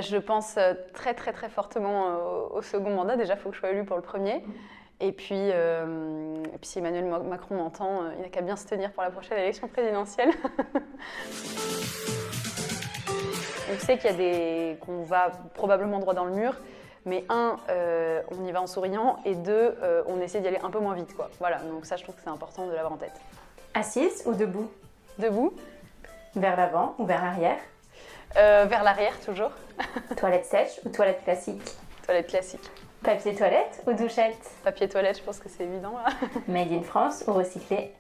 Je pense très très très fortement au second mandat. Déjà, il faut que je sois élue pour le premier. Et puis si Emmanuel Macron m'entend, il n'a qu'à bien se tenir pour la prochaine élection présidentielle. On sait qu'on va probablement droit dans le mur, mais un, on y va en souriant, et deux, on essaie d'y aller un peu moins vite, quoi. Voilà, donc ça, je trouve que c'est important de l'avoir en tête. Assise ou debout? Debout. Vers l'avant ou vers l'arrière? Vers l'arrière, toujours. Toilette sèche ou toilette classique? Toilette classique. Papier toilette ou douchette? Papier toilette, je pense que c'est évident, là. Made in France ou recyclé?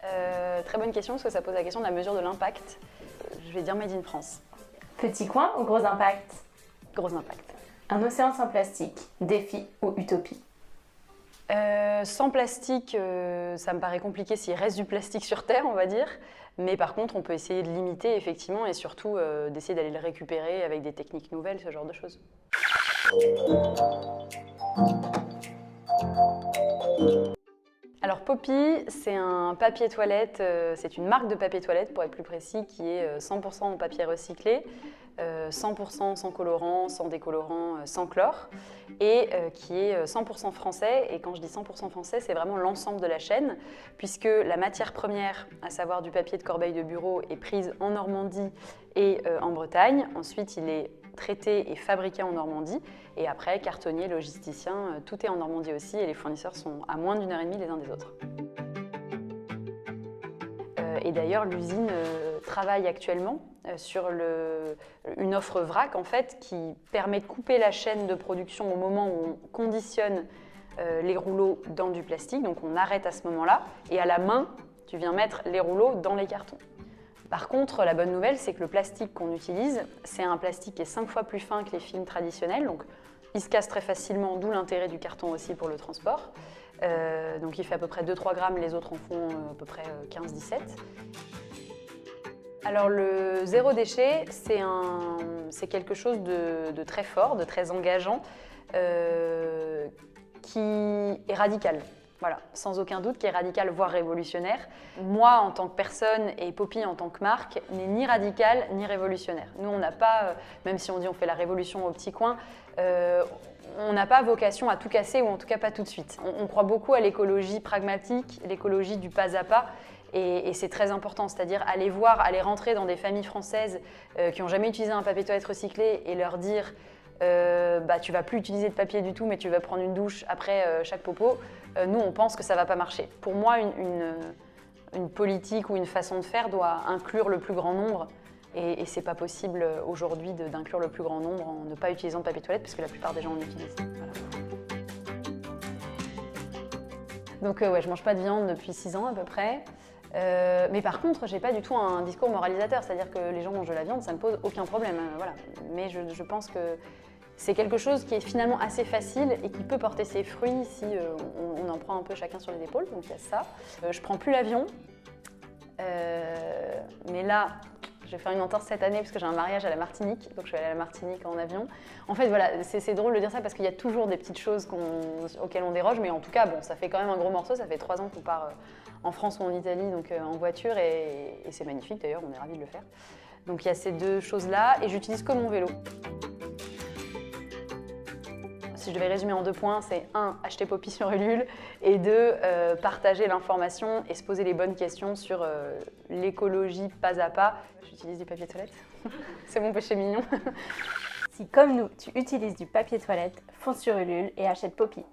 Très bonne question, parce que ça pose la question de la mesure de l'impact. Je vais dire Made in France. Petit coin ou gros impact? Gros impact. Un océan sans plastique, défi ou utopie? Sans plastique, ça me paraît compliqué s'il reste du plastique sur Terre, on va dire. Mais par contre, on peut essayer de limiter, effectivement, et surtout d'essayer d'aller le récupérer avec des techniques nouvelles, ce genre de choses. Alors Poppy, c'est un papier toilette, c'est une marque de papier toilette pour être plus précis, qui est 100% en papier recyclé, 100% sans colorant, sans décolorant, sans chlore, et qui est 100% français. Et quand je dis 100% français, c'est vraiment l'ensemble de la chaîne, puisque la matière première, à savoir du papier de corbeille de bureau, est prise en Normandie et en Bretagne. Ensuite, il est traité et fabriqué en Normandie. Et après, cartonnier, logisticien, tout est en Normandie aussi, et les fournisseurs sont à moins d'1 heure et demie les uns des autres. Et d'ailleurs, l'usine travaille actuellement sur une offre vrac, en fait, qui permet de couper la chaîne de production au moment où on conditionne les rouleaux dans du plastique. Donc on arrête à ce moment-là, et à la main, tu viens mettre les rouleaux dans les cartons. Par contre, la bonne nouvelle, c'est que le plastique qu'on utilise, c'est un plastique qui est 5 fois plus fin que les films traditionnels. Donc, il se casse très facilement, d'où l'intérêt du carton aussi pour le transport. Donc, il fait à peu près 2-3 grammes, les autres en font à peu près 15-17. Alors, le zéro déchet, c'est quelque chose de très fort, de très engageant, qui est radical. Voilà, sans aucun doute, qui est radical, voire révolutionnaire. Moi, en tant que personne, et Poppy en tant que marque, n'est ni radical ni révolutionnaire. Nous, on n'a pas, même si on dit on fait la révolution au petit coin, on n'a pas vocation à tout casser, ou en tout cas pas tout de suite. On croit beaucoup à l'écologie pragmatique, l'écologie du pas à pas, et c'est très important, c'est-à-dire aller rentrer dans des familles françaises qui n'ont jamais utilisé un papier toilette recyclé et leur dire tu vas plus utiliser de papier du tout, mais tu vas prendre une douche après chaque popo. Nous, on pense que ça va pas marcher. Pour moi, une politique ou une façon de faire doit inclure le plus grand nombre, et c'est pas possible aujourd'hui d'inclure le plus grand nombre en ne pas utilisant de papier toilette, parce que la plupart des gens en utilisent. Voilà. Donc ouais, je mange pas de viande depuis 6 ans à peu près. Mais par contre, j'ai pas du tout un discours moralisateur, c'est-à-dire que les gens mangent de la viande, ça me pose aucun problème. Voilà. Mais je pense que c'est quelque chose qui est finalement assez facile et qui peut porter ses fruits si on en prend un peu chacun sur les épaules, donc il y a ça. Je prends plus l'avion, mais là, je vais faire une entorse cette année parce que j'ai un mariage à la Martinique, donc je vais aller à la Martinique en avion. En fait, voilà, c'est drôle de dire ça parce qu'il y a toujours des petites choses auxquelles on déroge, mais en tout cas, bon, ça fait quand même un gros morceau, ça fait 3 ans qu'on part en France ou en Italie, donc en voiture, et c'est magnifique d'ailleurs, on est ravis de le faire. Donc il y a ces deux choses-là, et j'utilise que mon vélo. Si je devais résumer en 2 points, c'est 1, acheter Poppy sur Ulule, et 2, partager l'information et se poser les bonnes questions sur l'écologie pas à pas. J'utilise du papier toilette, c'est mon péché mignon. Si, comme nous, tu utilises du papier toilette, fonce sur Ulule et achète Poppy.